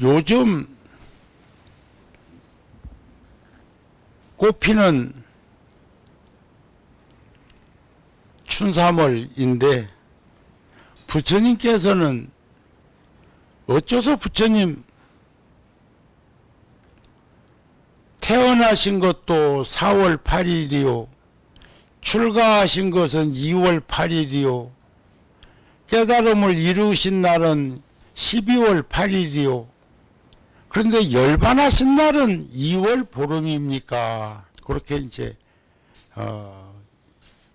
요즘 꽃피는 춘삼월인데 부처님께서는 어째서 부처님 태어나신 것도 4월 8일이요. 출가하신 것은 2월 8일이요. 깨달음을 이루신 날은 12월 8일이요. 그런데 열반하신 날은 2월 보름입니까? 그렇게 이제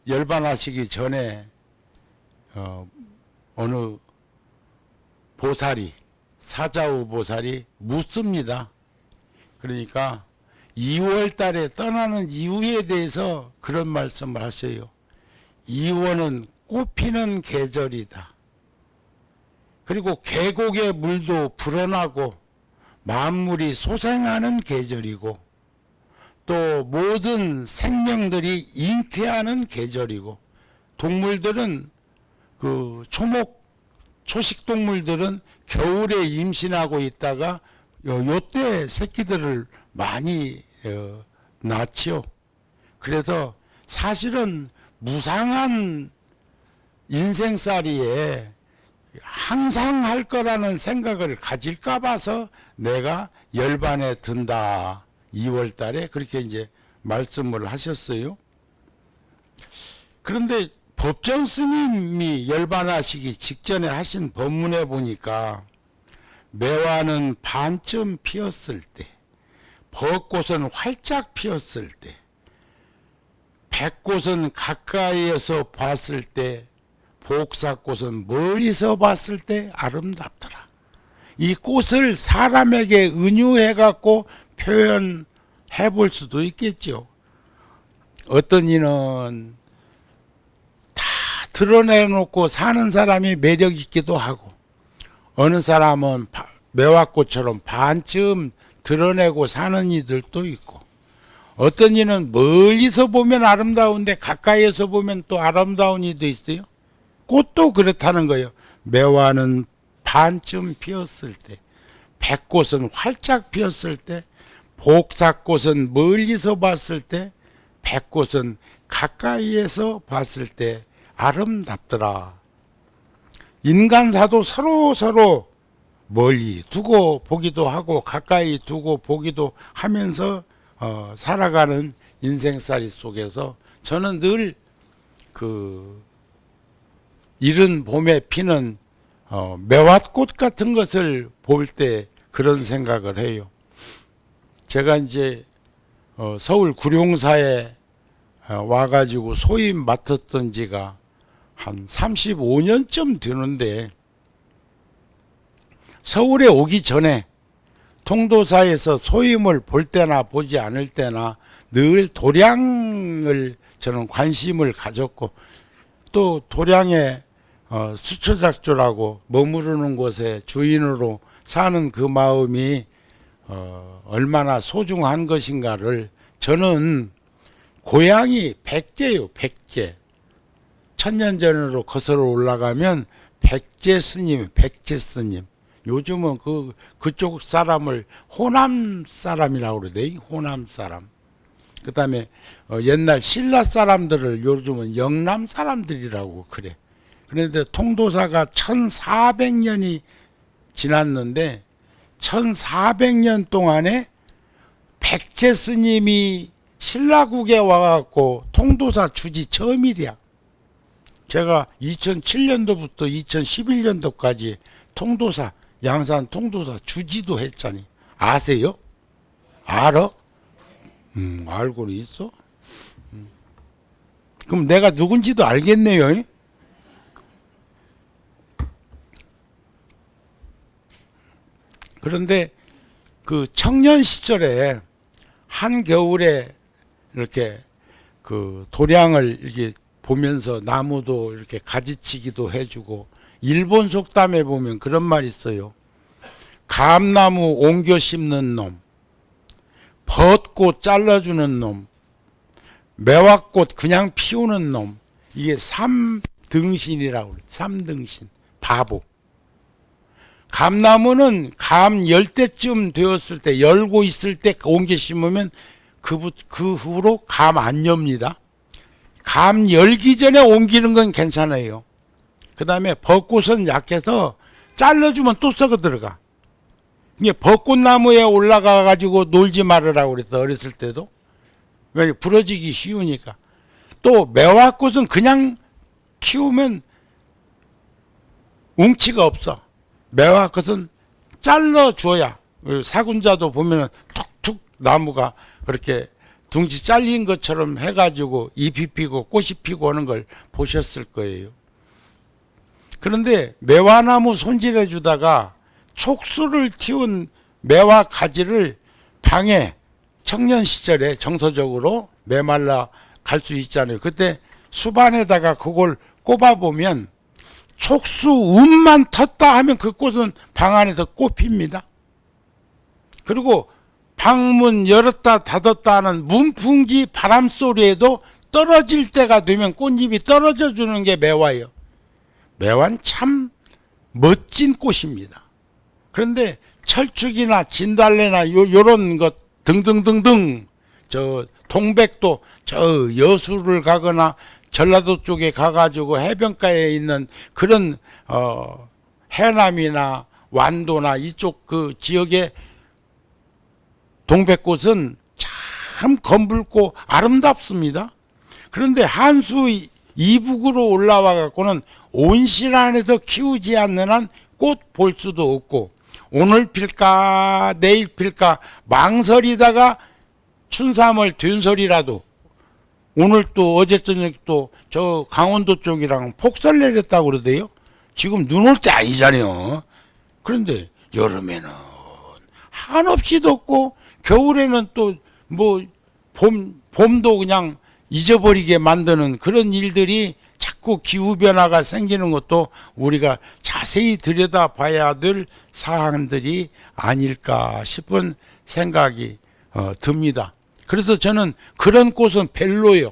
열반하시기 전에 어느 보살이 사자우 보살이 묻습니다. 그러니까 2월 달에 떠나는 이유에 대해서 그런 말씀을 하셔요. 2월은 꽃피는 계절이다. 그리고 계곡의 물도 불어나고 만물이 소생하는 계절이고 또 모든 생명들이 잉태하는 계절이고 동물들은 초식 동물들은 겨울에 임신하고 있다가 요때 새끼들을 많이 낳지요. 그래서 사실은 무상한 인생살이에 항상 할 거라는 생각을 가질까 봐서 내가 열반에 든다. 2월 달에 그렇게 이제 말씀을 하셨어요. 그런데 법정 스님이 열반하시기 직전에 하신 법문에 보니까 매화는 반쯤 피었을 때, 벚꽃은 활짝 피었을 때, 백꽃은 가까이에서 봤을 때, 복사꽃은 멀리서 봤을 때 아름답더라. 이 꽃을 사람에게 은유해 갖고 표현해 볼 수도 있겠죠. 어떤 이는 다 드러내놓고 사는 사람이 매력 있기도 하고, 어느 사람은 매화꽃처럼 반쯤 드러내고 사는 이들도 있고, 어떤 이는 멀리서 보면 아름다운데 가까이에서 보면 또 아름다운 이도 있어요. 꽃도 그렇다는 거예요. 매화는 반쯤 피었을 때, 백꽃은 활짝 피었을 때, 복사꽃은 멀리서 봤을 때, 백꽃은 가까이에서 봤을 때 아름답더라. 인간사도 서로 멀리 두고 보기도 하고 가까이 두고 보기도 하면서 살아가는 인생살이 속에서 저는 늘 이른 봄에 피는 매화꽃 같은 것을 볼 때 그런 생각을 해요. 제가 이제 서울 구룡사에 와가지고 소임 맡았던 지가 한 35년쯤 되는데, 서울에 오기 전에 통도사에서 소임을 볼 때나 보지 않을 때나 늘 도량을 저는 관심을 가졌고, 또 도량에 수처작조라고 머무르는 곳에 주인으로 사는 그 마음이 얼마나 소중한 것인가를, 저는 고향이 백제요. 백제. 1000년 전으로 거슬러 올라가면 백제 스님. 요즘은 그쪽 사람을 호남 사람이라고 그러대. 호남 사람. 그 다음에 옛날 신라 사람들을 요즘은 영남 사람들이라고 그래. 그런데 통도사가 1400년이 지났는데 1400년 동안에 백제 스님이 신라국에 와갖고 통도사 주지 처음이랴. 제가 2007년도부터 2011년도까지 통도사, 양산 통도사 주지도 했잖니. 아세요? 알아? 알고는 있어? 그럼 내가 누군지도 알겠네요. 그런데 그 청년 시절에 한겨울에 이렇게 도량을 이렇게 보면서 나무도 이렇게 가지치기도 해주고, 일본 속담에 보면 그런 말이 있어요. 감나무 옮겨 심는 놈, 벚꽃 잘라주는 놈, 매화꽃 그냥 피우는 놈, 이게 3등신이라고 그래. 3등신. 바보. 감나무는 감 열 때쯤 되었을 때, 열고 있을 때 옮겨 심으면 그 후로 감 안 엽니다. 감 열기 전에 옮기는 건 괜찮아요. 그 다음에 벚꽃은 약해서 잘라주면 또 썩어 들어가. 이게 벚꽃나무에 올라가 가지고 놀지 말으라고 그랬어, 어렸을 때도. 왜? 부러지기 쉬우니까. 또 매화꽃은 그냥 키우면 웅치가 없어. 매화꽃은 잘라줘야, 사군자도 보면은 툭툭 나무가 그렇게 둥지 잘린 것처럼 해가지고 잎이 피고 꽃이 피고 하는 걸 보셨을 거예요. 그런데 매화나무 손질해 주다가 촉수를 틔운 매화 가지를 방에 청년 시절에 정서적으로 메말라 갈 수 있잖아요. 그때 수반에다가 그걸 꼽아보면 촉수 운만 텄다 하면 그 꽃은 방 안에서 꽃핍니다. 그리고 방문 열었다 닫았다 하는 문풍지 바람소리에도 떨어질 때가 되면 꽃잎이 떨어져 주는 게 매화예요. 매화는 참 멋진 꽃입니다. 그런데 철쭉이나 진달래나 요런 것 등등등등, 저 동백도 저 여수를 가거나 전라도 쪽에 가가지고 해변가에 있는 그런 해남이나 완도나 이쪽 그 지역의 동백꽃은 참 검붉고 아름답습니다. 그런데 한수 이북으로 올라와 갖고는 온실 안에서 키우지 않는 한 꽃 볼 수도 없고, 오늘 필까 내일 필까 망설이다가 춘삼월 된설이라도, 오늘 또 어제 저녁 또 저 강원도 쪽이랑 폭설 내렸다고 그러대요. 지금 눈 올 때 아니잖아요. 그런데 여름에는 한없이 덥고 겨울에는 또 뭐 봄도 그냥 잊어버리게 만드는 그런 일들이 자꾸 기후변화가 생기는 것도 우리가 자세히 들여다봐야 될 사항들이 아닐까 싶은 생각이 듭니다. 그래서 저는 그런 꽃은 별로요.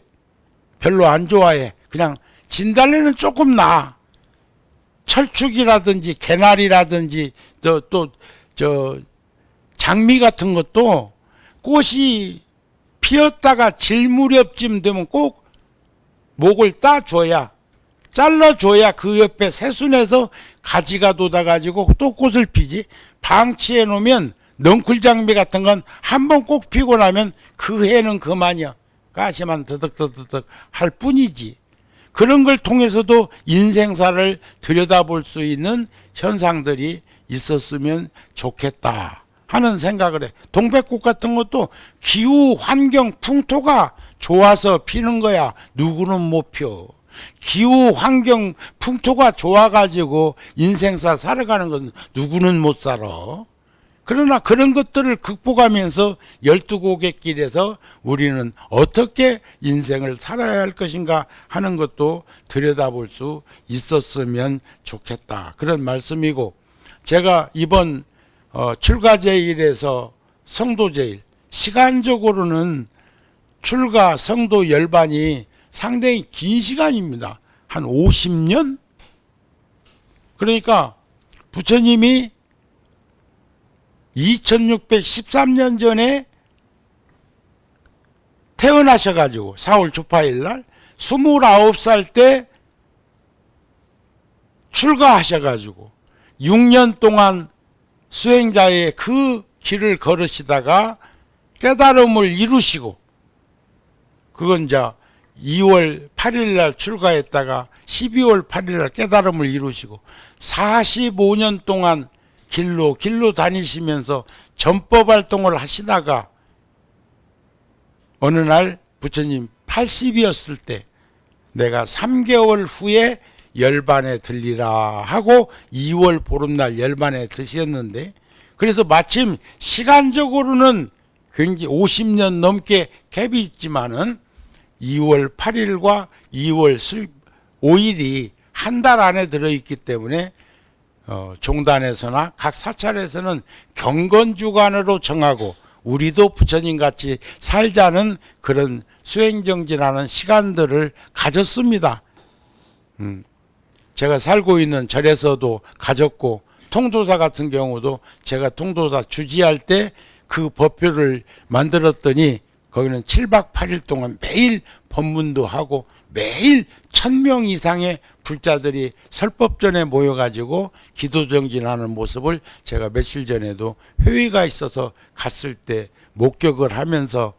별로 안 좋아해. 그냥 진달래는 조금 나아. 철쭉이라든지 개나리라든지 저 장미 같은 것도 꽃이 피었다가 질 무렵쯤 되면 꼭 목을 따줘야, 잘라줘야 그 옆에 새순에서 가지가 돋아가지고 또 꽃을 피지. 방치해 놓으면 넝쿨장미 같은 건 한 번 꼭 피고 나면 그 해는 그만이야. 가시만 더덕더덕 할 뿐이지. 그런 걸 통해서도 인생사를 들여다볼 수 있는 현상들이 있었으면 좋겠다 하는 생각을 해. 동백꽃 같은 것도 기후 환경 풍토가 좋아서 피는 거야. 누구는 못 펴. 기후 환경 풍토가 좋아가지고 인생사 살아가는 건 누구는 못 살아. 그러나 그런 것들을 극복하면서 12곡의 길에서 우리는 어떻게 인생을 살아야 할 것인가 하는 것도 들여다볼 수 있었으면 좋겠다, 그런 말씀이고, 제가 이번 출가제일에서 성도제일, 시간적으로는 출가 성도 열반이 상당히 긴 시간입니다. 한 50년? 그러니까 부처님이 2613년 전에 태어나셔가지고 4월 주파일날 29살 때 출가하셔가지고 6년 동안 수행자의 그 길을 걸으시다가 깨달음을 이루시고, 그건 이제 2월 8일날 출가했다가 12월 8일날 깨달음을 이루시고 45년 동안 길로 다니시면서 전법 활동을 하시다가 어느 날 부처님 80이었을 때 내가 3개월 후에 열반에 들리라 하고 2월 보름날 열반에 드셨는데, 그래서 마침 시간적으로는 굉장히 50년 넘게 갭이 있지만은 2월 8일과 2월 5일이 한 달 안에 들어있기 때문에 종단에서나 각 사찰에서는 경건주간으로 정하고 우리도 부처님같이 살자는 그런 수행정진하는 시간들을 가졌습니다. 제가 살고 있는 절에서도 가졌고 통도사 같은 경우도 제가 통도사 주지할 때 그 법표를 만들었더니 거기는 7박 8일 동안 매일 법문도 하고 매일 1000명 이상의 불자들이 설법전에 모여가지고 기도정진하는 모습을 제가 며칠 전에도 회의가 있어서 갔을 때 목격을 하면서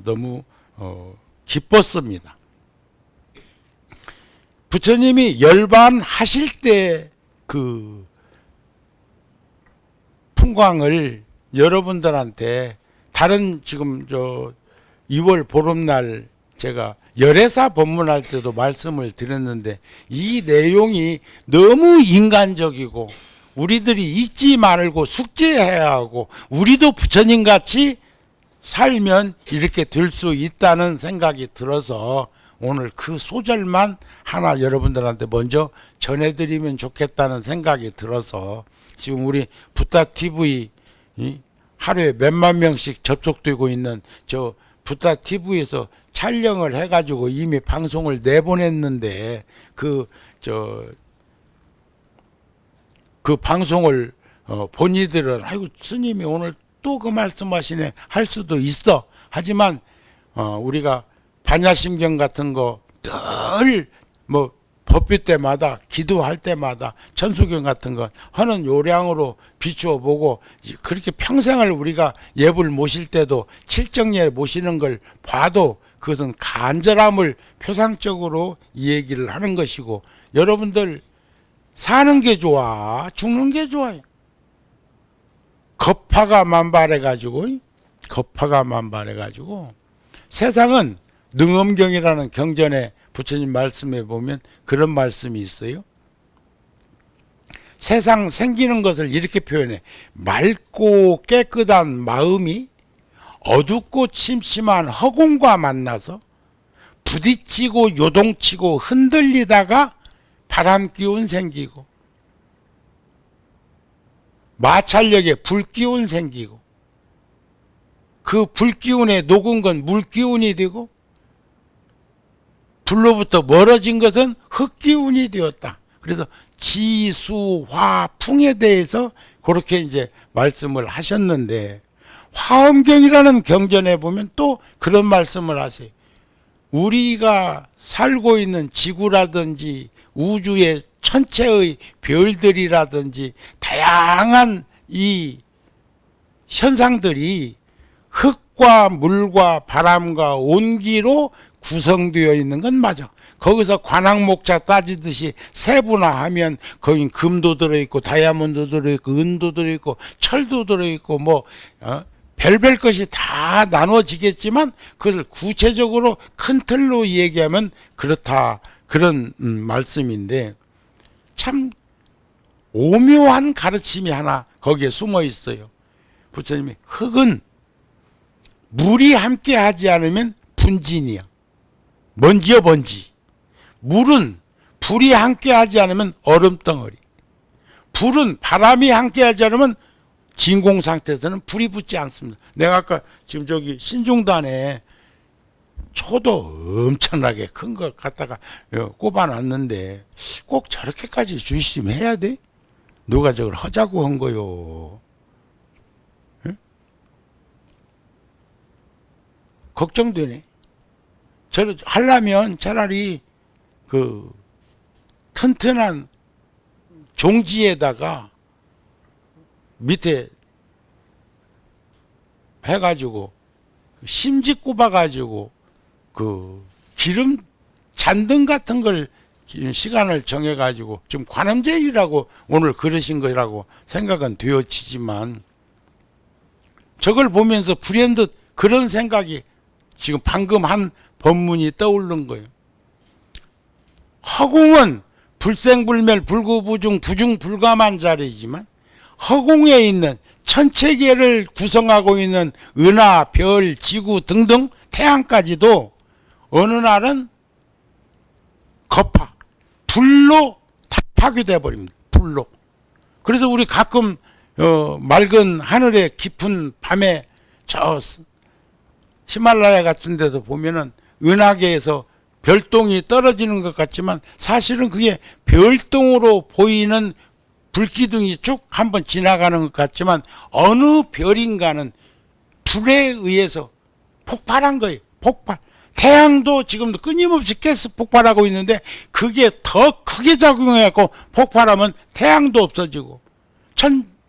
너무 기뻤습니다. 부처님이 열반하실 때 그 풍광을 여러분들한테 다른 지금 2월 보름날 제가 열애사 법문할 때도 말씀을 드렸는데 이 내용이 너무 인간적이고 우리들이 잊지 말고 숙제해야 하고 우리도 부처님같이 살면 이렇게 될 수 있다는 생각이 들어서 오늘 그 소절만 하나 여러분들한테 먼저 전해드리면 좋겠다는 생각이 들어서 지금 우리 붓다TV 하루에 몇만 명씩 접속되고 있는 저 붓다TV에서 촬영을 해가지고 이미 방송을 내보냈는데 그 방송을 본 이들은 아이고 스님이 오늘 또 그 말씀하시네 할 수도 있어. 하지만 우리가 반야심경 같은 거 늘 뭐 법비 때마다 기도할 때마다 천수경 같은 거 하는 요량으로 비추어 보고 그렇게 평생을 우리가 예불 모실 때도 칠정예 모시는 걸 봐도 그것은 간절함을 표상적으로 이 얘기를 하는 것이고 여러분들 사는 게 좋아 죽는 게 좋아요. 겁파가 만발해가지고 세상은 능엄경이라는 경전에 부처님 말씀에 보면 그런 말씀이 있어요. 세상 생기는 것을 이렇게 표현해. 맑고 깨끗한 마음이 어둡고 침침한 허공과 만나서 부딪히고 요동치고 흔들리다가 바람기운 생기고 마찰력에 불기운 생기고 그 불기운에 녹은 건 물기운이 되고 불로부터 멀어진 것은 흙기운이 되었다. 그래서 지수, 화, 풍에 대해서 그렇게 이제 말씀을 하셨는데 화엄경이라는 경전에 보면 또 그런 말씀을 하세요. 우리가 살고 있는 지구라든지 우주의 천체의 별들이라든지 다양한 이 현상들이 흙과 물과 바람과 온기로 구성되어 있는 건 맞아. 거기서 관악목자 따지듯이 세분화하면 거긴 금도 들어있고 다이아몬드 들어있고 은도 들어있고 철도 들어있고 뭐 별별 것이 다 나눠지겠지만 그걸 구체적으로 큰 틀로 얘기하면 그렇다 그런 말씀인데 참 오묘한 가르침이 하나 거기에 숨어 있어요. 부처님이 흙은 물이 함께 하지 않으면 분진이야. 먼지요 먼지. 물은 불이 함께 하지 않으면 얼음덩어리. 불은 바람이 함께 하지 않으면 진공 상태에서는 불이 붙지 않습니다. 내가 아까 지금 저기 신중단에 초도 엄청나게 큰 거 갖다가 꼽아놨는데 꼭 저렇게까지 조심해야 돼? 누가 저걸 하자고 한 거요. 응? 걱정되네. 저를 하려면 차라리 그 튼튼한 종지에다가 밑에 해가지고 심지 꼽아가지고 그 기름 잔등 같은 걸 시간을 정해가지고 좀 관음제일이라고 오늘 그러신 거라고 생각은 되어지지만 저걸 보면서 불현듯 그런 생각이 지금 방금 한 법문이 떠오른 거예요. 허공은 불생불멸 불구부중 부중불감한 자리지만 허공에 있는 천체계를 구성하고 있는 은하, 별, 지구 등등 태양까지도 어느 날은 거파, 불로 다 파괴돼 버립니다. 불로. 그래서 우리 가끔 맑은 하늘의 깊은 밤에 저 히말라야 같은 데서 보면은 은하계에서 별똥이 떨어지는 것 같지만 사실은 그게 별똥으로 보이는 불기둥이 쭉 한번 지나가는 것 같지만 어느 별인가는 불에 의해서 폭발한 거예요. 폭발. 태양도 지금도 끊임없이 가스 폭발하고 있는데 그게 더 크게 작용해갖고 폭발하면 태양도 없어지고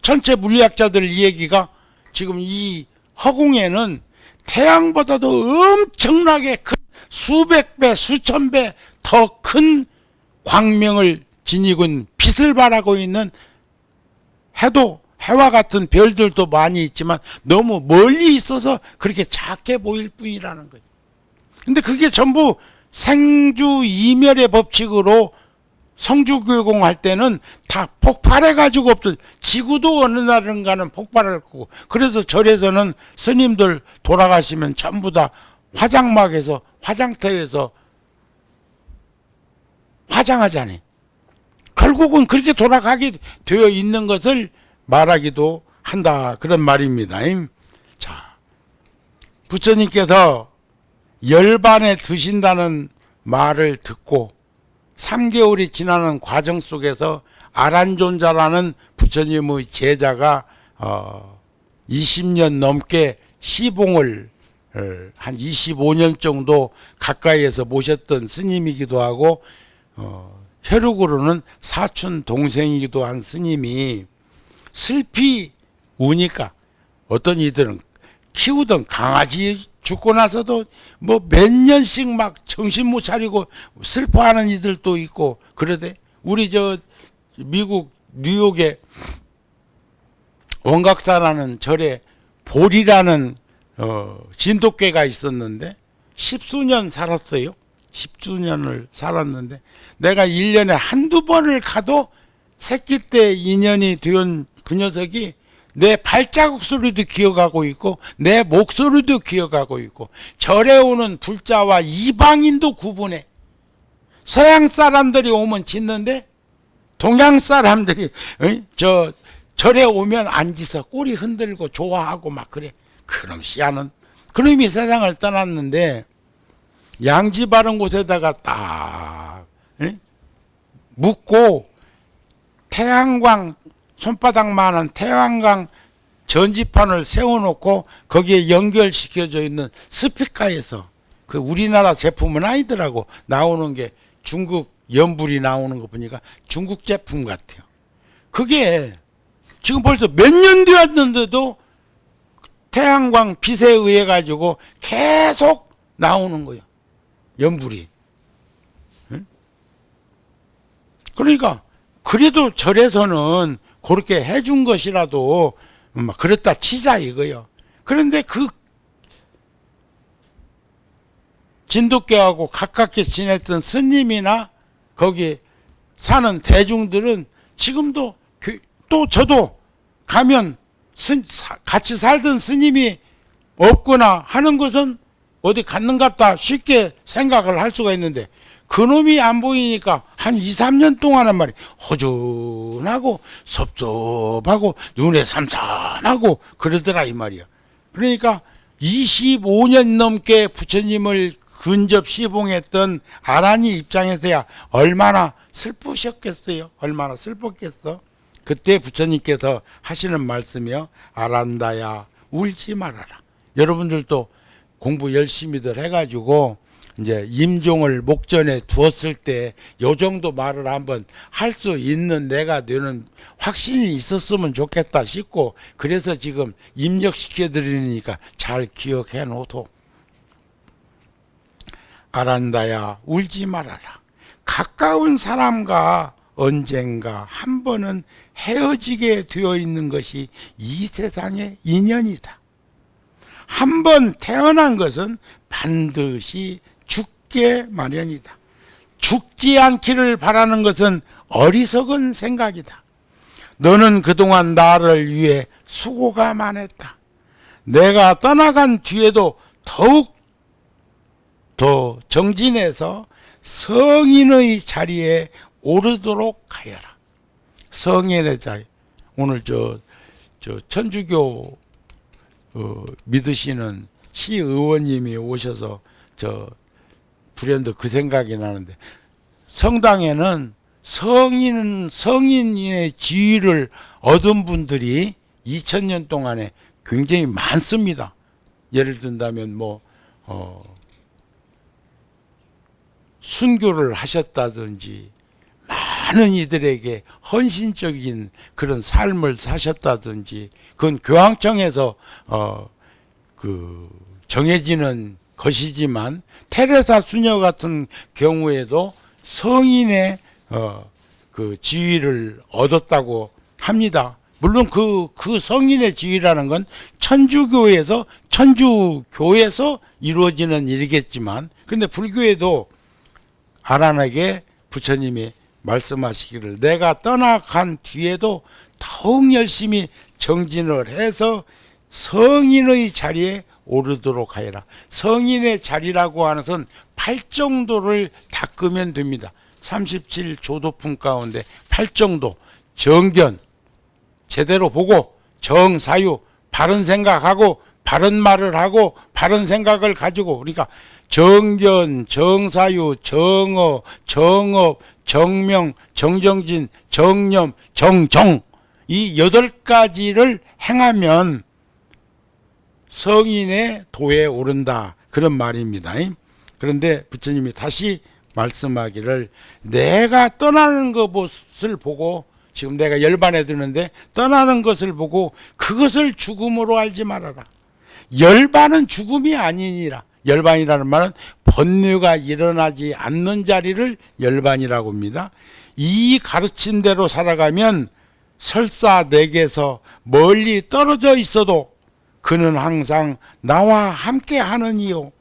전체 물리학자들 얘기가 지금 이 허공에는 태양보다도 엄청나게 큰 수백 배, 수천 배 더 큰 광명을 지니고 빛을 발하고 있는 해와 같은 별들도 많이 있지만 너무 멀리 있어서 그렇게 작게 보일 뿐이라는 거죠. 근데 그게 전부 생주 이멸의 법칙으로 성주교공 할 때는 다 폭발해가지고 없던, 지구도 어느 날인가는 폭발할 거고, 그래서 절에서는 스님들 돌아가시면 전부 다 화장막에서, 화장터에서 화장하잖아요. 결국은 그렇게 돌아가게 되어 있는 것을 말하기도 한다. 그런 말입니다. 자, 부처님께서 열반에 드신다는 말을 듣고 3개월이 지나는 과정 속에서 아란존자라는 부처님의 제자가 20년 넘게 시봉을 한 25년 정도 가까이에서 모셨던 스님이기도 하고 혈육으로는 사촌 동생이기도 한 스님이 슬피 우니까 어떤 이들은 키우던 강아지 죽고 나서도 뭐 몇 년씩 막 정신 못 차리고 슬퍼하는 이들도 있고 그러대. 우리 저 미국 뉴욕에 원각사라는 절에 볼이라는 진돗개가 있었는데 십수년 살았어요. 십수년을 살았는데 내가 1년에 한두 번을 가도 새끼 때 인연이 된 그 녀석이 내 발자국 소리도 기억하고 있고 내 목소리도 기억하고 있고 절에 오는 불자와 이방인도 구분해. 서양 사람들이 오면 짖는데 동양 사람들이 저 절에 오면 앉아서 꼬리 흔들고 좋아하고 막 그래. 그놈 씨앗은 그놈이 세상을 떠났는데 양지 바른 곳에다가 딱 묻고 태양광 손바닥만한 태양광 전지판을 세워놓고 거기에 연결시켜져 있는 스피커에서 그 우리나라 제품은 아니더라고. 나오는 게 중국 연불이 나오는 거 보니까 중국 제품 같아요. 그게 지금 벌써 몇 년 되었는데도 태양광 빛에 의해 가지고 계속 나오는 거예요. 연불이. 그러니까 그래도 절에서는 그렇게 해준 것이라도 그랬다 치자 이거요. 그런데 그 진돗개하고 가깝게 지냈던 스님이나 거기 사는 대중들은 지금도 또 저도 가면 같이 살던 스님이 없거나 하는 것은 어디 갔는갑다 쉽게 생각을 할 수가 있는데 그놈이 안 보이니까 한 2, 3년 동안은 말이야 허전하고 섭섭하고 눈에 삼삼하고 그러더라 이 말이야. 그러니까 25년 넘게 부처님을 근접 시봉했던 아란이 입장에서야 얼마나 슬프셨겠어요. 얼마나 슬펐겠어. 그때 부처님께서 하시는 말씀이요. 아란다야 울지 말아라. 여러분들도 공부 열심히들 해가지고 이제 임종을 목전에 두었을 때 요 정도 말을 한번 할 수 있는 내가 되는 확신이 있었으면 좋겠다 싶고 그래서 지금 입력시켜 드리니까 잘 기억해 놓도. 아란다야 울지 말아라. 가까운 사람과 언젠가 한 번은 헤어지게 되어 있는 것이 이 세상의 인연이다. 한 번 태어난 것은 반드시 죽게 마련이다. 죽지 않기를 바라는 것은 어리석은 생각이다. 너는 그동안 나를 위해 수고가 많았다. 내가 떠나간 뒤에도 더욱 더 정진해서 성인의 자리에 오르도록 하여라. 성인의 자리. 오늘 저 천주교 믿으시는 시의원님이 오셔서 불현듯 그 생각이 나는데 성당에는 성인의 지위를 얻은 분들이 2000년 동안에 굉장히 많습니다. 예를 든다면 순교를 하셨다든지 많은 이들에게 헌신적인 그런 삶을 사셨다든지, 그건 교황청에서 정해지는 것이지만, 테레사 수녀 같은 경우에도 성인의 그 지위를 얻었다고 합니다. 물론 그 성인의 지위라는 건 천주교에서 이루어지는 일이겠지만, 근데 불교에도 아란에게 부처님이 말씀하시기를, 내가 떠나간 뒤에도 더욱 열심히 정진을 해서 성인의 자리에 오르도록 하여라. 성인의 자리라고 하는 것은 8정도를 닦으면 됩니다. 37조도품 가운데 8정도, 정견 제대로 보고, 정사유 바른 생각하고 바른 말을 하고 바른 생각을 가지고, 그러니까 정견, 정사유, 정어, 정업, 정명, 정정진, 정념, 정정, 이 8가지를 행하면 성인의 도에 오른다, 그런 말입니다. 그런데 부처님이 다시 말씀하기를, 내가 떠나는 것을 보고, 지금 내가 열반에 드는데 떠나는 것을 보고 그것을 죽음으로 알지 말아라. 열반은 죽음이 아니니라. 열반이라는 말은 번뇌가 일어나지 않는 자리를 열반이라고 합니다. 이 가르침대로 살아가면 설사 내게서 멀리 떨어져 있어도 그는 항상 나와 함께 하느니요.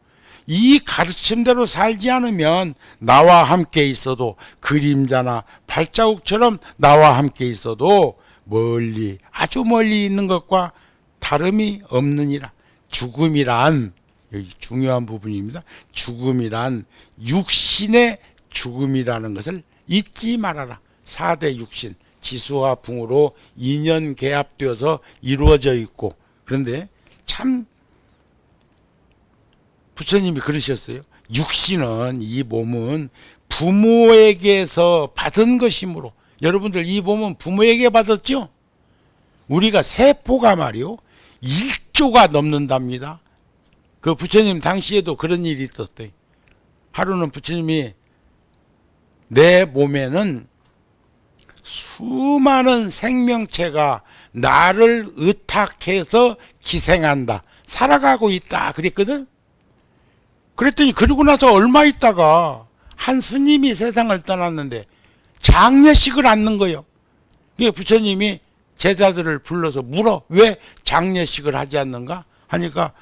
이 가르침대로 살지 않으면 나와 함께 있어도, 그림자나 발자국처럼 나와 함께 있어도 멀리, 아주 멀리 있는 것과 다름이 없느니라. 죽음이란, 여기 중요한 부분입니다. 죽음이란 육신의 죽음이라는 것을 잊지 말아라. 4대 육신, 지수와 붕으로 인연 계합되어서 이루어져 있고, 그런데 참 부처님이 그러셨어요. 육신은, 이 몸은 부모에게서 받은 것이므로, 여러분들 이 몸은 부모에게 받았죠? 우리가 세포가 말이요 1조가 넘는답니다. 그 부처님 당시에도 그런 일이 있었대요. 하루는 부처님이, 내 몸에는 수많은 생명체가 나를 의탁해서 기생한다, 살아가고 있다, 그랬거든. 그랬더니 그러고 나서 얼마 있다가 한 스님이 세상을 떠났는데 장례식을 앉는 거예요. 부처님이 제자들을 불러서 물어, 왜 장례식을 하지 않는가 하니까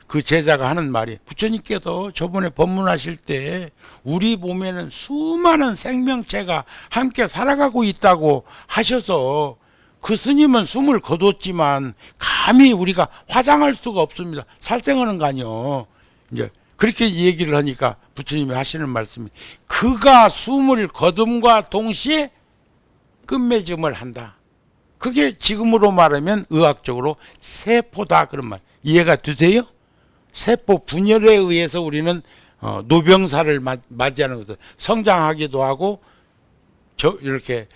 그 제자가 하는 말이, 부처님께서 저번에 법문하실 때 우리 몸에는 수많은 생명체가 함께 살아가고 있다고 하셔서 그 스님은 숨을 거뒀지만 감히 우리가 화장할 수가 없습니다. 살생하는 거 아니요. 이제 그렇게 얘기를 하니까 부처님이 하시는 말씀이, 그가 숨을 거둠과 동시에 끝맺음을 한다. 그게 지금으로 말하면 의학적으로 세포다, 그런 말. 이해가 되세요? 세포 분열에 의해서 우리는 노병사를 맞이하는 것도, 성장하기도 하고 이렇게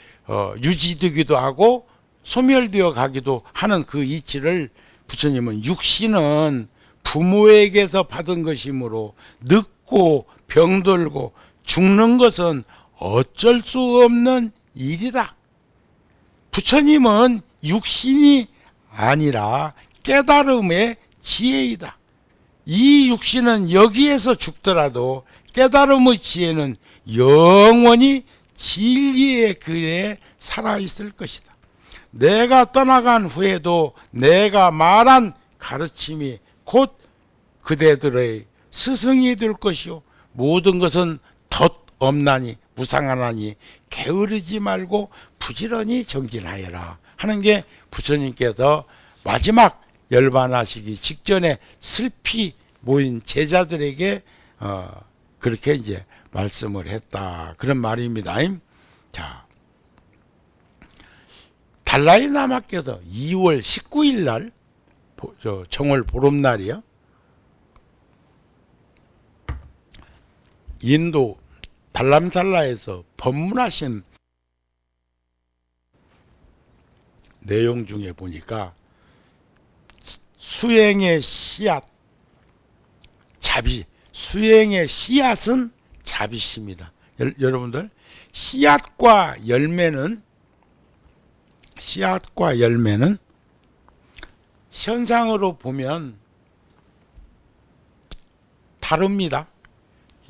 유지되기도 하고 소멸되어 가기도 하는 그 이치를 부처님은, 육신은 부모에게서 받은 것이므로 늙고 병들고 죽는 것은 어쩔 수 없는 일이다. 부처님은 육신이 아니라 깨달음의 지혜이다. 이 육신은 여기에서 죽더라도 깨달음의 지혜는 영원히 진리의 길에 살아있을 것이다. 내가 떠나간 후에도 내가 말한 가르침이 곧 그대들의 스승이 될 것이요, 모든 것은 덧없나니 무상하나니 게으르지 말고 부지런히 정진하여라 하는 게 부처님께서 마지막 열반하시기 직전에 슬피 모인 제자들에게 그렇게 이제 말씀을 했다, 그런 말입니다. 자, 달라이 라마께서 2월 19일 날, 정월 보름날이요, 인도 달람살라에서 법문하신 내용 중에 보니까 수행의 씨앗, 수행의 씨앗은 자비심이다. 여러분들, 씨앗과 열매는 현상으로 보면 다릅니다.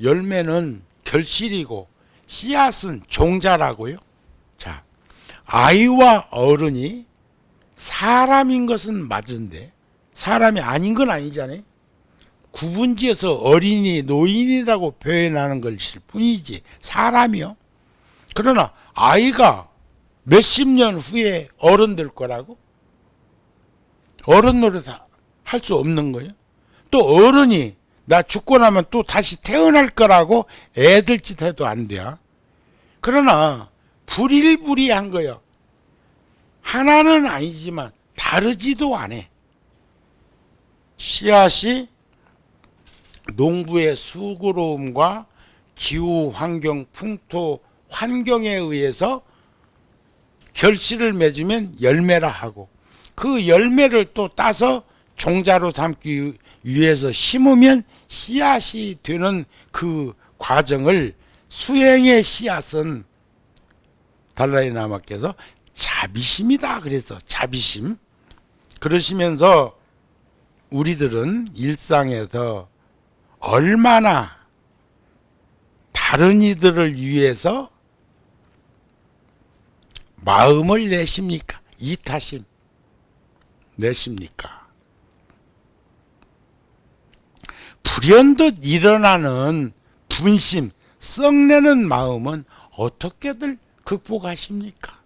열매는 결실이고 씨앗은 종자라고요. 자, 아이와 어른이 사람인 것은 맞은데 사람이 아닌 건 아니잖아요. 구분지어서 어린이, 노인이라고 표현하는 것일 뿐이지 사람이요. 그러나 아이가 몇십 년 후에 어른 될 거라고? 어른 노릇 할 수 없는 거예요. 또 어른이 나 죽고 나면 또 다시 태어날 거라고 애들 짓 해도 안 돼요. 그러나 불일불이한 거예요. 하나는 아니지만 다르지도 않아. 씨앗이 농부의 수고로움과 기후 환경, 풍토 환경에 의해서 결실을 맺으면 열매라 하고, 그 열매를 또 따서 종자로 담기 위해서 심으면 씨앗이 되는 그 과정을 수행의 씨앗은 달라이라마께서 자비심이다 그래서 자비심. 그러시면서 우리들은 일상에서 얼마나 다른 이들을 위해서 마음을 내십니까? 이타심 내십니까? 불현듯 일어나는 분심, 썩내는 마음은 어떻게들 극복하십니까?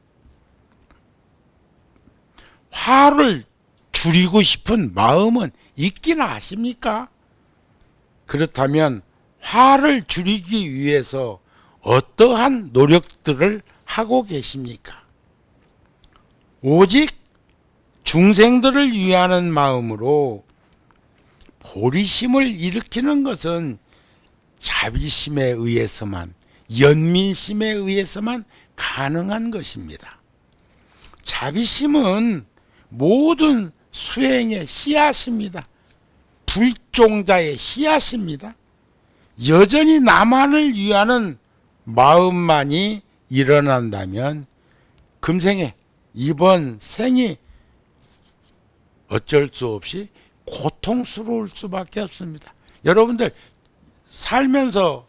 화를 줄이고 싶은 마음은 있기나 하십니까? 그렇다면 화를 줄이기 위해서 어떠한 노력들을 하고 계십니까? 오직 중생들을 위하는 마음으로 보리심을 일으키는 것은 자비심에 의해서만, 연민심에 의해서만 가능한 것입니다. 자비심은 모든 수행의 씨앗입니다. 불종자의 씨앗입니다. 여전히 나만을 위하는 마음만이 일어난다면 금생에 이번 생이 어쩔 수 없이 고통스러울 수밖에 없습니다. 여러분들 살면서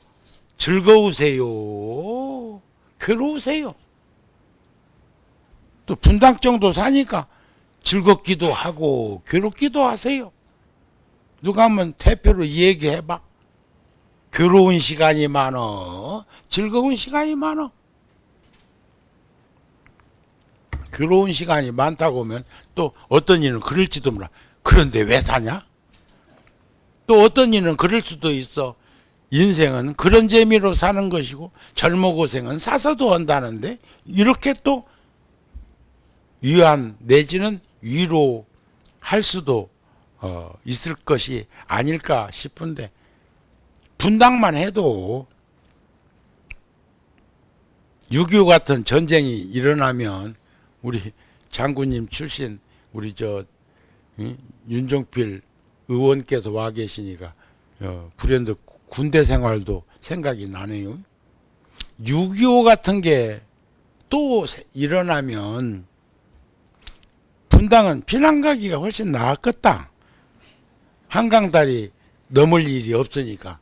즐거우세요? 괴로우세요? 또 분당 정도 사니까 즐겁기도 하고 괴롭기도 하세요. 누가 한번 대표로 얘기해봐. 괴로운 시간이 많어? 즐거운 시간이 많어? 괴로운 시간이 많다고 하면 또 어떤 이는 그럴지도 몰라. 그런데 왜 사냐? 또 어떤 이는 그럴 수도 있어. 인생은 그런 재미로 사는 것이고 젊어 고생은 사서도 한다는데, 이렇게 또 위안 내지는 위로할 수도 있을 것이 아닐까 싶은데, 분당만 해도 6.25 같은 전쟁이 일어나면 우리 장군님 출신 우리 윤종필 의원께서 와 계시니까 불현듯 군대 생활도 생각이 나네요. 6.25 같은 게 또 일어나면 분당은 피난 가기가 훨씬 나았겠다. 한강다리 넘을 일이 없으니까.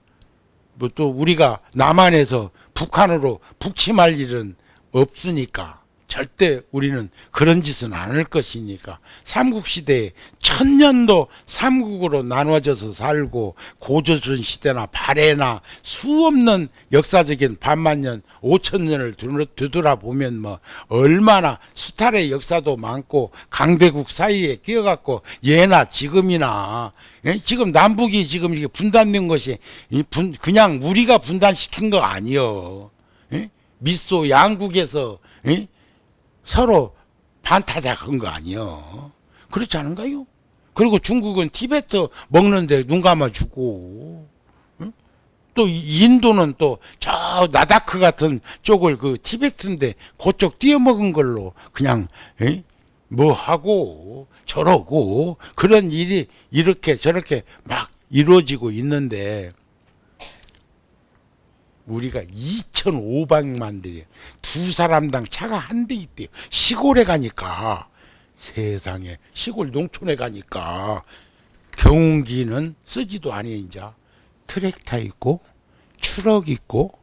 뭐 또 우리가 남한에서 북한으로 북침할 일은 없으니까 절대 우리는 그런 짓은 안 할 것이니까. 삼국시대에 1000년도 삼국으로 나눠져서 살고 고조선 시대나 발해나 수없는 역사적인 반만년 5000년을 되돌아보면 뭐 얼마나 수탈의 역사도 많고 강대국 사이에 끼어갖고 예나 지금이나, 지금 남북이 지금 이게 분단된 것이 그냥 우리가 분단시킨 거 아니요. 미소 양국에서 서로 반타작한 거 아니요. 그렇지 않은가요? 그리고 중국은 티베트 먹는데 눈 감아주고, 또 인도는 또 저 나다크 같은 쪽을 그 티베트인데 그쪽 띄어먹은 걸로 그냥 뭐 하고 저러고 그런 일이 이렇게 저렇게 막 이루어지고 있는데 우리가 2,500만 들이 두 사람당 차가 한 대 있대요. 시골에 가니까 세상에 시골 농촌에 가니까 경운기는 쓰지도 아니 이제 트랙터 있고 추럭 있고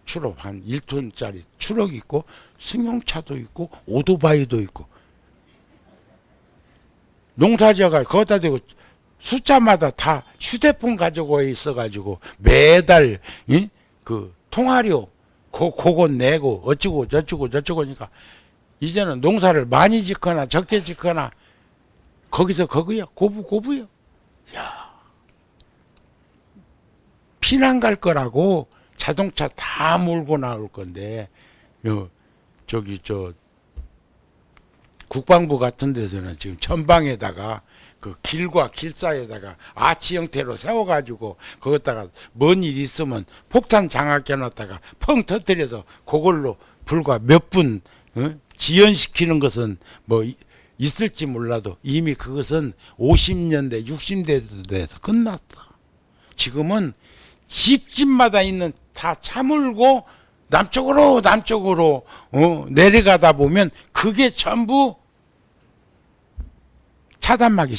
추럭 한 1톤짜리 추럭 있고 승용차도 있고 오토바이도 있고 농사지어가 거기다 대고 숫자마다 다 휴대폰 가지고 있어가지고 매달 그 통화료 그거 내고 어쩌고 저쩌고니까 이제는 농사를 많이 짓거나 적게 짓거나 거기서 거기야 고부야. 야, 피난 갈 거라고 자동차 다 몰고 나올 건데 저기 국방부 같은 데서는 지금 전방에다가 그 길과 길 사이에다가 아치 형태로 세워가지고 거기다가 뭔 일 있으면 폭탄 장악해 놨다가 펑 터뜨려서 그걸로 불과 몇 분 지연시키는 것은 뭐 있을지 몰라도 이미 그것은 50년대 60년대에서 끝났어. 지금은 집집마다 있는 다 차물고 남쪽으로 내려가다 보면 그게 전부 차단막.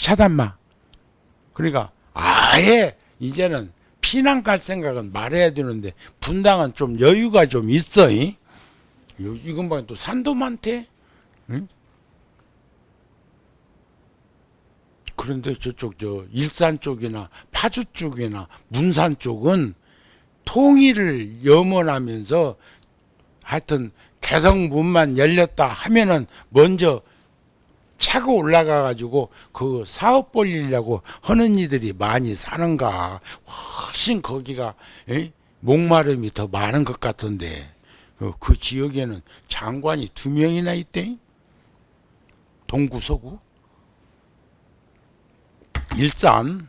그러니까 아예 이제는 피난 갈 생각은 말해야 되는데 분당은 좀 여유가 좀 있어. 이건 봐, 또 산도 많대. 응? 그런데 저쪽 일산 쪽이나 파주 쪽이나 문산 쪽은 통일을 염원하면서 하여튼 개성문만 열렸다 하면은 먼저 차고 올라가 가지고 그 사업 벌리려고 하는 이들이 많이 사는가. 훨씬 거기가 목마름이 더 많은 것 같은데 그 지역에는 장관이 2명이나 있대. 동구 서구 일산.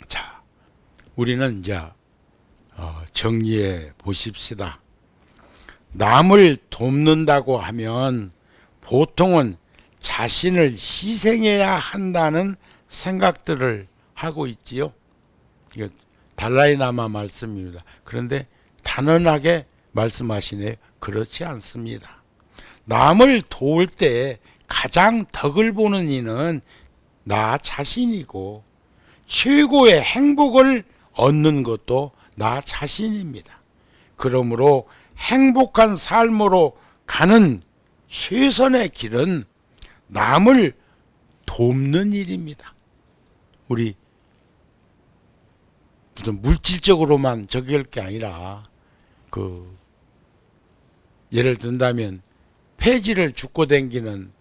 자, 우리는 이제 정리해 보십시다. 남을 돕는다고 하면 보통은 자신을 희생해야 한다는 생각들을 하고 있지요. 이거 달라이라마 말씀입니다. 그런데 단언하게 말씀하시네. 그렇지 않습니다. 남을 도울 때 가장 덕을 보는 이는 나 자신이고 최고의 행복을 얻는 것도 나 자신입니다. 그러므로 행복한 삶으로 가는 최선의 길은 남을 돕는 일입니다. 우리 무슨 물질적으로만 저기할 게 아니라 예를 든다면 폐지를 줍고 다니는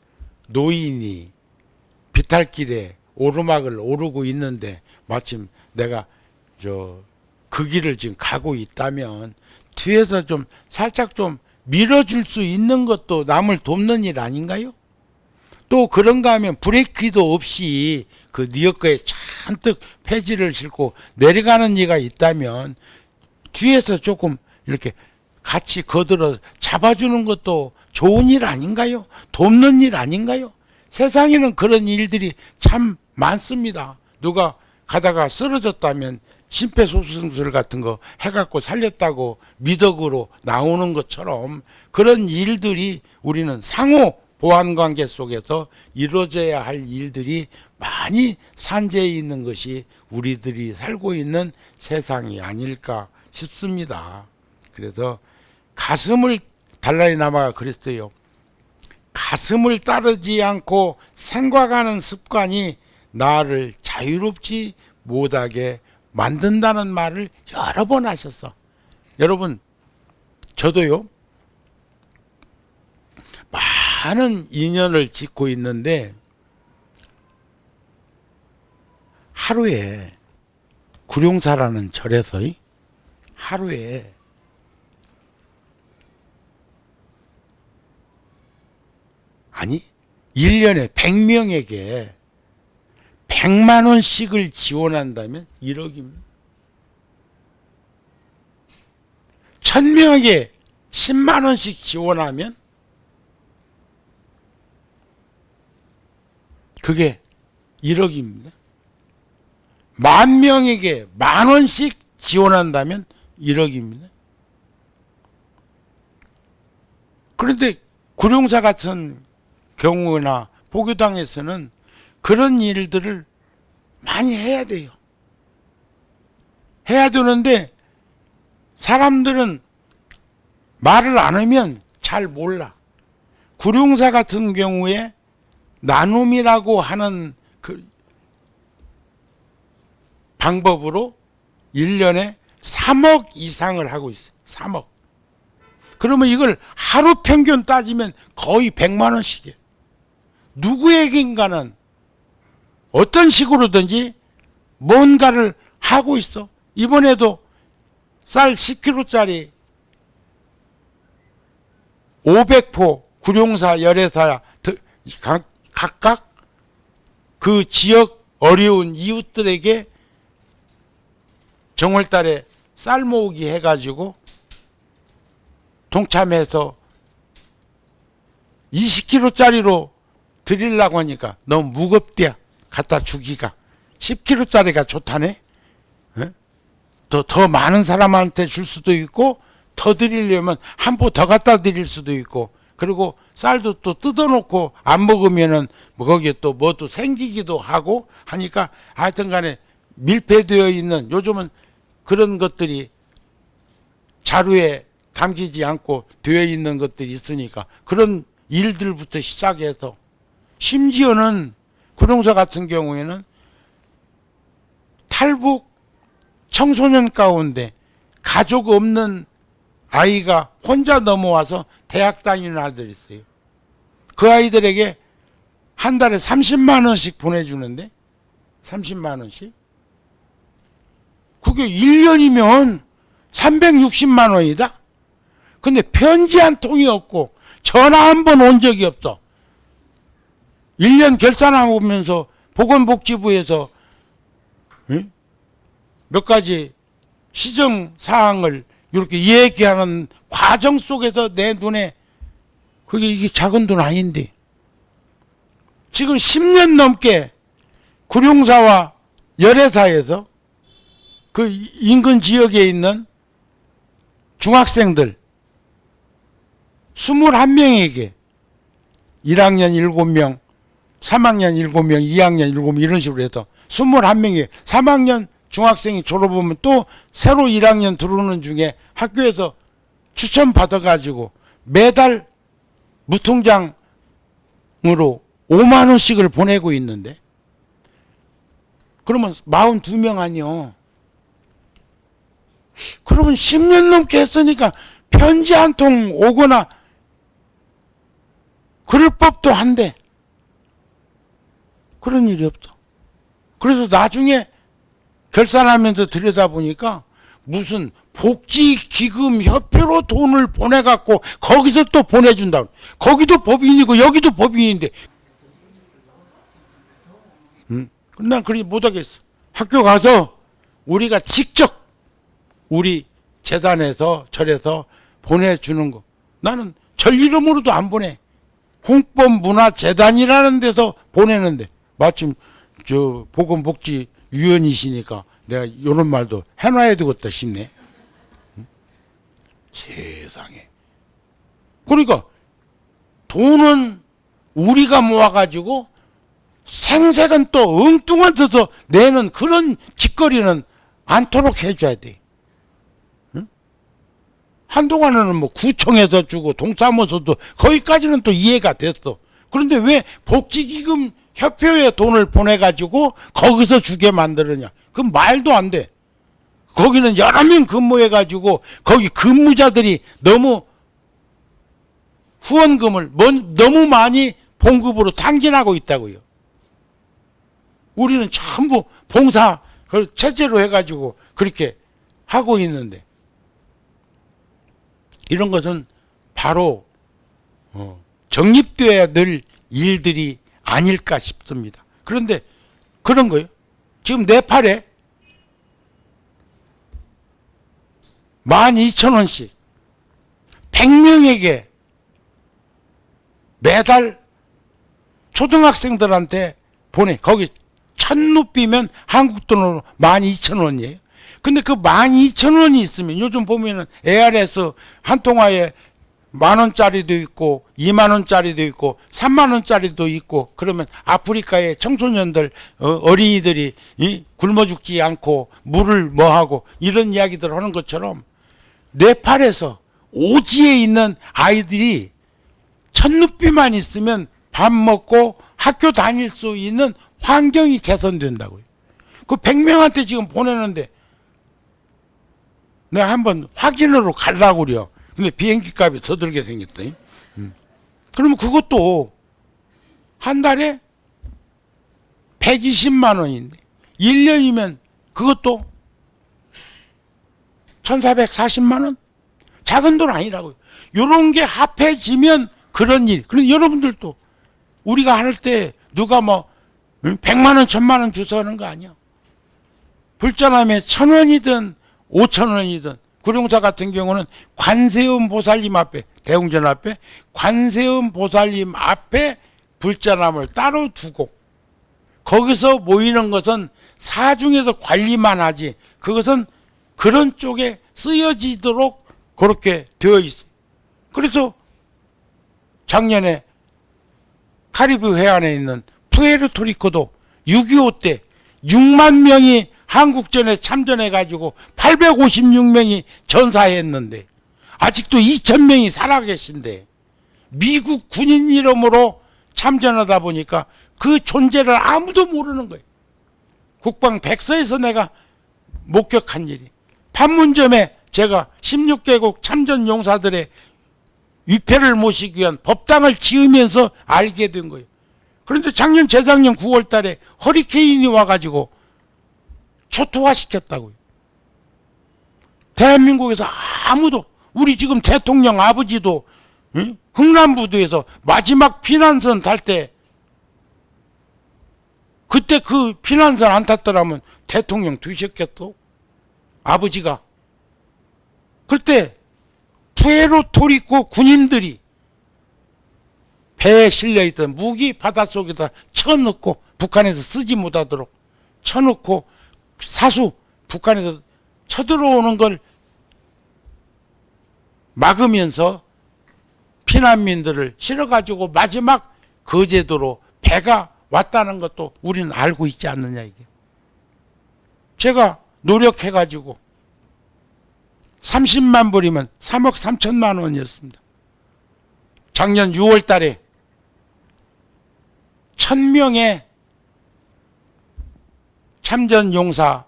노인이 비탈길에 오르막을 오르고 있는데 마침 내가 그 길을 지금 가고 있다면 뒤에서 좀 살짝 좀 밀어줄 수 있는 것도 남을 돕는 일 아닌가요? 또 그런가 하면 브레이크도 없이 그 니어커에 잔뜩 폐지를 싣고 내려가는 이가 있다면 뒤에서 조금 이렇게 같이 거들어 잡아주는 것도 좋은 일 아닌가요? 돕는 일 아닌가요? 세상에는 그런 일들이 참 많습니다. 누가 가다가 쓰러졌다면 심폐소생술 같은 거 해갖고 살렸다고 미덕으로 나오는 것처럼 그런 일들이 우리는 상호 보완관계 속에서 이루어져야 할 일들이 많이 산재해 있는 것이 우리들이 살고 있는 세상이 아닐까 싶습니다. 그래서 달라이라마가 그랬어요. 가슴을 따르지 않고 생각하는 습관이 나를 자유롭지 못하게 만든다는 말을 여러 번 하셨어. 여러분, 저도요, 많은 인연을 짓고 있는데 하루에 구룡사라는 절에서 하루에 아니 1년에 100명에게 100만 원씩을 지원한다면 1억입니다. 1000명에게 10만 원씩 지원하면 그게 1억입니다. 10,000명에게 10,000원씩 지원한다면 1억입니다. 그런데 구룡사 같은 경우나 보교당에서는 그런 일들을 많이 해야 돼요. 해야 되는데 사람들은 말을 안 하면 잘 몰라. 구룡사 같은 경우에 나눔이라고 하는 그 방법으로 1년에 3억 이상을 하고 있어요. 3억. 그러면 이걸 하루 평균 따지면 거의 100만 원씩이에요. 누구에겐가는 어떤 식으로든지 뭔가를 하고 있어. 이번에도 쌀 10kg짜리 500포 구룡사, 열애사 각각 그 지역 어려운 이웃들에게 정월달에 쌀 모으기 해가지고 동참해서 20kg짜리로 드리려고 하니까 너무 무겁대야. 갖다 주기가. 10kg짜리가 좋다네. 더 많은 사람한테 줄 수도 있고 더 드리려면 한 포 더 갖다 드릴 수도 있고, 그리고 쌀도 또 뜯어놓고 안 먹으면은 뭐 거기에 또 뭐 생기기도 하고 하니까 하여튼 간에 밀폐되어 있는, 요즘은 그런 것들이 자루에 담기지 않고 되어 있는 것들이 있으니까 그런 일들부터 시작해서, 심지어는 구룡사 같은 경우에는 탈북 청소년 가운데 가족 없는 아이가 혼자 넘어와서 대학 다니는 아들이 있어요. 그 아이들에게 한 달에 30만 원씩 보내주는데, 30만 원씩? 그게 1년이면 360만 원이다? 근데 편지 한 통이 없고 전화 한 번 온 적이 없어. 1년 결산하고 오면서 보건복지부에서 몇 가지 시정사항을 이렇게 얘기하는 과정 속에서 내 눈에 이게 작은 돈 아닌데, 지금 10년 넘게 구룡사와 열애사에서 그 인근 지역에 있는 중학생들 21명에게 1학년 7명, 3학년 7명, 2학년 7명 이런 식으로 해서 21명이 3학년 중학생이 졸업하면 또 새로 1학년 들어오는 중에 학교에서 추천 받아가지고 매달 무통장으로 5만 원씩을 보내고 있는데, 그러면 42명 아니요. 그러면 10년 넘게 했으니까 편지 한 통 오거나 그럴 법도 한데 그런 일이 없어. 그래서 나중에 결산하면서 들여다보니까 무슨 복지기금협회로 돈을 보내갖고 거기서 또 보내준다고. 거기도 법인이고 여기도 법인인데, 난 그렇게 못하겠어. 학교 가서 우리가 직접 우리 재단에서 절에서 보내주는 거, 나는 절 이름으로도 안 보내. 홍법문화재단이라는 데서 보내는데, 마침 저 보건복지위원이시니까 내가 이런 말도 해놔야 되겠다 싶네. 세상에. 그러니까 돈은 우리가 모아가지고 생색은 또 엉뚱한 데서 내는 그런 짓거리는 않도록 해줘야 돼. 응? 한동안에는 뭐 구청에서 주고 동사무소도 거기까지는 또 이해가 됐어. 그런데 왜 복지기금 협회에 돈을 보내가지고 거기서 주게 만들었냐? 그 말도 안 돼. 거기는 여러 명 근무해가지고 거기 근무자들이 너무 후원금을 너무 많이 봉급으로 탕진하고 있다고요. 우리는 전부 봉사 체제로 해가지고 그렇게 하고 있는데, 이런 것은 바로 정립되어야 될 일들이 아닐까 싶습니다. 그런데 그런 거예요. 지금 네팔에 12,000원씩 100명에게 매달 초등학생들한테 보내. 거기 1,000루피면 한국 돈으로 12,000원이에요. 근데 그 12,000원이 있으면 요즘 보면은 ARS 한 통화에 10,000원짜리도 있고 20,000원짜리도 있고 30,000원짜리도 있고, 그러면 아프리카의 청소년들 어린이들이 굶어 죽지 않고 물을 뭐하고 이런 이야기들 하는 것처럼 네팔에서 오지에 있는 아이들이 1,000루피만 있으면 밥 먹고 학교 다닐 수 있는 환경이 개선된다고요. 그 100명한테 지금 보내는데 내가 한번 확인으로 가려고 그래요. 근데 비행기 값이 더 들게 생겼다. 그러면 그것도 한 달에 120만 원인데 1년이면 그것도 1,440만 원? 작은 돈 아니라고요. 요런 게 합해지면 그런 일. 그럼 여러분들도 우리가 할 때 누가 뭐 100만 원, 1,000만 원 주서 하는 거 아니야. 불자남에 1,000원이든 5,000원이든, 구룡사 같은 경우는 관세음 보살님 앞에, 대웅전 앞에 관세음 보살님 앞에 불자남을 따로 두고 거기서 모이는 것은 사중에서 관리만 하지 그것은 그런 쪽에 쓰여지도록 그렇게 되어 있어요. 그래서 작년에 카리브 해안에 있는 푸에르토리코도 6.25 때 6만 명이 한국전에 참전해가지고 856명이 전사했는데 아직도 2,000명이 살아계신데 미국 군인 이름으로 참전하다 보니까 그 존재를 아무도 모르는 거예요. 국방 백서에서 내가 목격한 일이, 판문점에 제가 16개국 참전 용사들의 위패를 모시기 위한 법당을 지으면서 알게 된 거예요. 그런데 작년 재작년 9월 달에 허리케인이 와가지고 초토화시켰다고요. 대한민국에서 아무도, 우리 지금 대통령 아버지도 흥남부두에서 마지막 피난선 탈 때 그때 그 피난선 안 탔더라면 대통령 되셨겠어? 아버지가. 그때 푸에르토리코 군인들이 배에 실려있던 무기 바닷속에다 쳐넣고 북한에서 쓰지 못하도록 쳐넣고 사수 북한에서 쳐들어오는 걸 막으면서 피난민들을 실어가지고 마지막 거제도로 배가 왔다는 것도 우리는 알고 있지 않느냐 이게. 제가 노력해가지고 30만 불이면 3억 3천만 원이었습니다. 작년 6월 달에 1,000명의 참전용사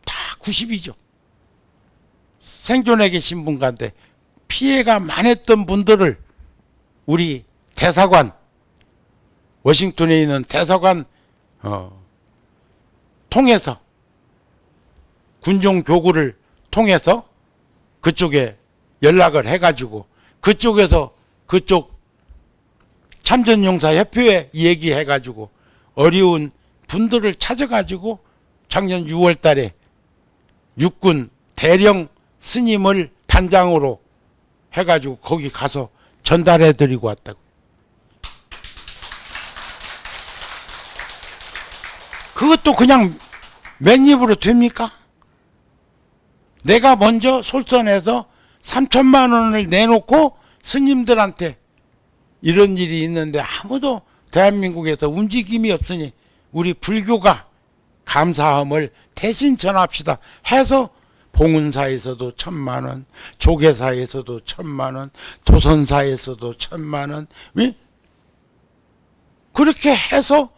다 90이죠. 생존해 계신 분 가운데 피해가 많았던 분들을 우리 대사관, 워싱턴에 있는 대사관 통해서, 군종교구를 통해서 그쪽에 연락을 해가지고 그쪽에서 그쪽 참전용사협회에 얘기해가지고 어려운 분들을 찾아가지고 작년 6월 달에 육군 대령 스님을 단장으로 해가지고 거기 가서 전달해드리고 왔다고. 그것도 그냥 맨입으로 됩니까? 내가 먼저 솔선해서 3천만 원을 내놓고 스님들한테 이런 일이 있는데 아무도 대한민국에서 움직임이 없으니 우리 불교가 감사함을 대신 전합시다 해서 봉은사에서도 1,000만 원, 조계사에서도 1,000만 원, 도선사에서도 1,000만 원, 그렇게 해서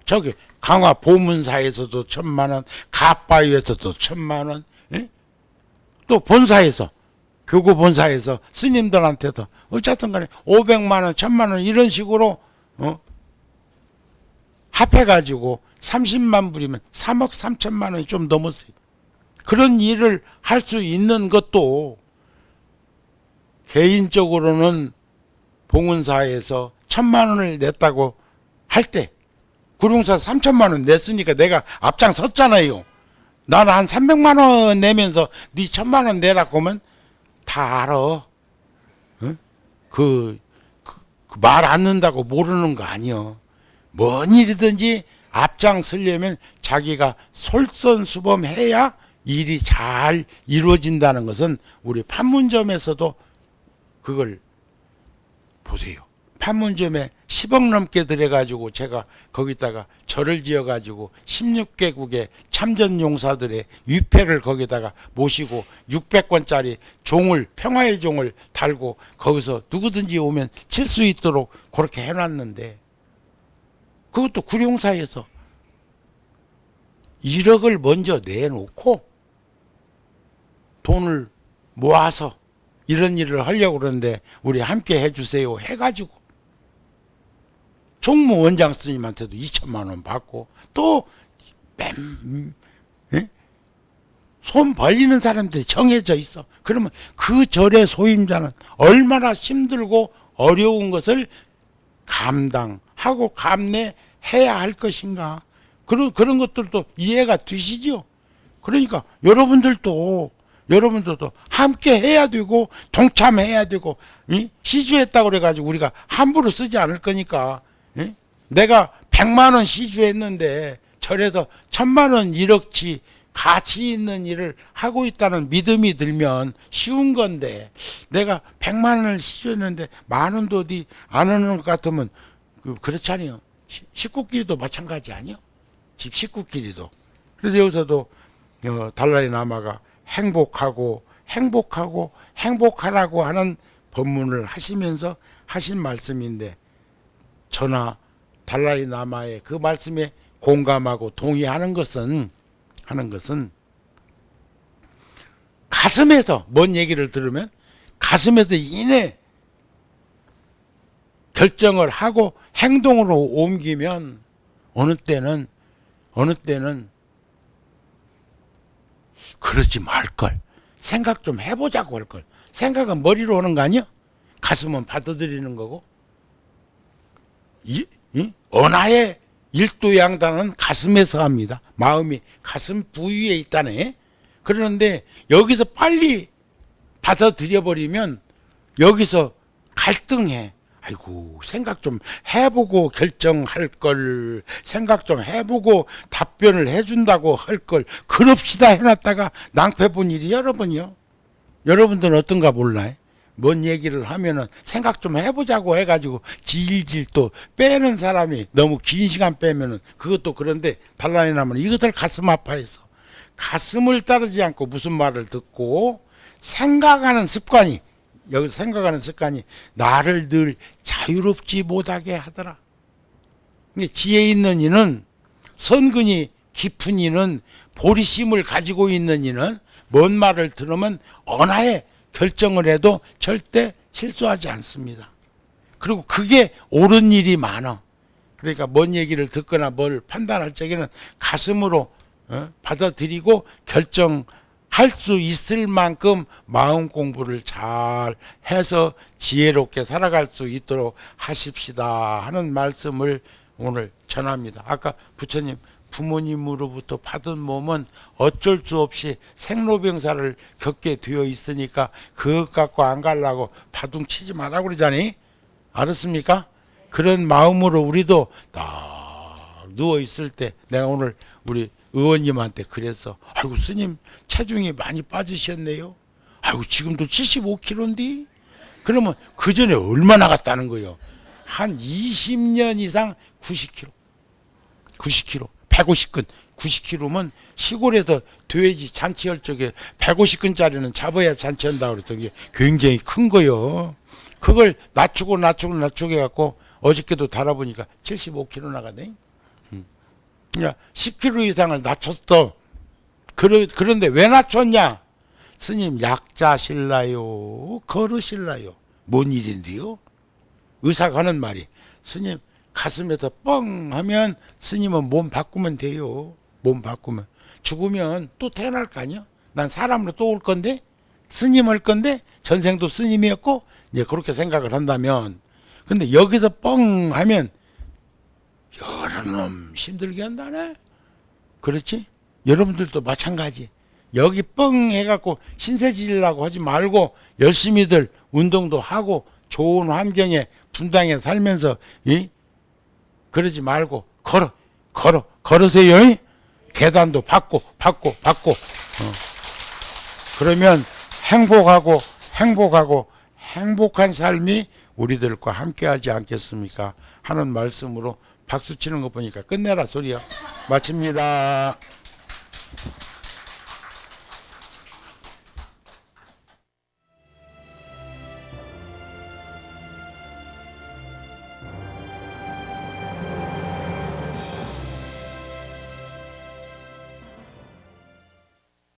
저기 강화 보문사에서도 1,000만 원, 가빠유에서도 1,000만 원, 또 본사에서, 교구 본사에서 스님들한테도 어쨌든 간에 500만 원, 1,000만 원 이런 식으로 합해가지고 30만 불이면 3억 3천만 원이 좀 넘었어요. 그런 일을 할 수 있는 것도 개인적으로는 봉은사에서 1,000만 원을 냈다고 할 때 구룡사 3천만 원 냈으니까 내가 앞장섰잖아요. 나는 한 300만 원 내면서 네 1,000만 원 내라고 하면 다 알아. 그 말 안 는다고 모르는 거 아니여. 뭔 일이든지 앞장서려면 자기가 솔선수범해야 일이 잘 이루어진다는 것은 우리 판문점에서도 그걸 보세요. 판문점에 10억 넘게 들여가지고 제가 거기다가 절을 지어가지고 16개국의 참전용사들의 위패를 거기다가 모시고 600권짜리 종을, 평화의 종을 달고 거기서 누구든지 오면 칠 수 있도록 그렇게 해놨는데, 그것도 구룡사에서 1억을 먼저 내놓고 돈을 모아서 이런 일을 하려고 그러는데 우리 함께 해주세요 해가지고 종무원장 스님한테도 2천만 원 받고, 또 손 벌리는 사람들이 정해져 있어. 그러면 그 절의 소임자는 얼마나 힘들고 어려운 것을 감당하고 감내해야 할 것인가. 그런 것들도 이해가 되시죠? 그러니까 여러분들도 함께 해야 되고 동참해야 되고, 시주했다고 그래가지고 우리가 함부로 쓰지 않을 거니까. 내가 100만 원 시주했는데 절에서 1000만 원 1억치 가치 있는 일을 하고 있다는 믿음이 들면 쉬운 건데, 내가 100만 원을 시주했는데 만 원도 어디 안 오는 것 같으면 그렇잖아요. 식구끼리도 마찬가지 아니요? 집 식구끼리도. 그래서 여기서도 달라이 라마가 행복하라고 하는 법문을 하시면서 하신 말씀인데, 저나 달라이 라마의 그 말씀에 공감하고 동의하는 것은 가슴에서 뭔 얘기를 들으면 가슴에서 이내 결정을 하고 행동으로 옮기면 어느 때는 그러지 말걸, 생각 좀 해보자고 할걸. 생각은 머리로 오는 거 아니야? 가슴은 받아들이는 거고. 언하의 일도양단은 가슴에서 합니다. 마음이 가슴 부위에 있다네. 그러는데 여기서 빨리 받아들여버리면 여기서 갈등해. 아이고, 생각 좀 해보고 결정할 걸, 생각 좀 해보고 답변을 해준다고 할 걸, 그럽시다 해놨다가 낭패 본 일이 여러 번이요. 여러분들은 어떤가 몰라요. 뭔 얘기를 하면은 생각 좀 해보자고 해가지고 질질 또 빼는 사람이 너무 긴 시간 빼면은 그것도 그런데, 달라이 라마는 이것을 가슴 아파해서 가슴을 따르지 않고 무슨 말을 듣고 생각하는 습관이, 여기서 생각하는 습관이 나를 늘 자유롭지 못하게 하더라. 지혜 있는 이는, 선근이 깊은 이는, 보리심을 가지고 있는 이는 뭔 말을 들으면 언하에 결정을 해도 절대 실수하지 않습니다. 그리고 그게 옳은 일이 많아. 그러니까 뭔 얘기를 듣거나 뭘 판단할 적에는 가슴으로 받아들이고 결정할 수 있을 만큼 마음 공부를 잘 해서 지혜롭게 살아갈 수 있도록 하십시다 하는 말씀을 오늘 전합니다. 아까 부처님, 부모님으로부터 받은 몸은 어쩔 수 없이 생로병사를 겪게 되어 있으니까 그것 갖고 안 가려고 바둥치지 마라 그러자니, 알았습니까? 그런 마음으로 우리도 딱 누워 있을 때, 내가 오늘 우리 의원님한테 그랬어. 아이고 스님 체중이 많이 빠지셨네요. 아이고 지금도 75kg인데. 그러면 그 전에 얼마나 갔다는 거예요? 한 20년 이상 90kg 150근 90kg면 시골에서 돼지 잔치할 적에 150근짜리는 잡아야 잔치한다고 그랬던 게 굉장히 큰 거요. 그걸 낮추고 해갖고 어저께도 달아보니까 75kg 나가네. 그러니까 10kg 이상을 낮췄어. 그런데 왜 낮췄냐? 스님 약자실라요, 걸으실라요? 뭔 일인데요? 의사가 하는 말이, 스님 가슴에서 뻥 하면 스님은 몸 바꾸면 돼요. 몸 바꾸면. 죽으면 또 태어날 거 아니야? 난 사람으로 또 올 건데, 스님 할 건데, 전생도 스님이었고, 이제 그렇게 생각을 한다면, 근데 여기서 뻥 하면 여러 놈 힘들게 한다네. 그렇지? 여러분들도 마찬가지. 여기 뻥 해갖고 신세 지으려고 하지 말고 열심히들 운동도 하고 좋은 환경에 분당에 살면서 그러지 말고 걸으세요. 계단도 받고. 그러면 행복한 삶이 우리들과 함께하지 않겠습니까? 하는 말씀으로 박수 치는 거 보니까 끝내라 소리야. 마칩니다.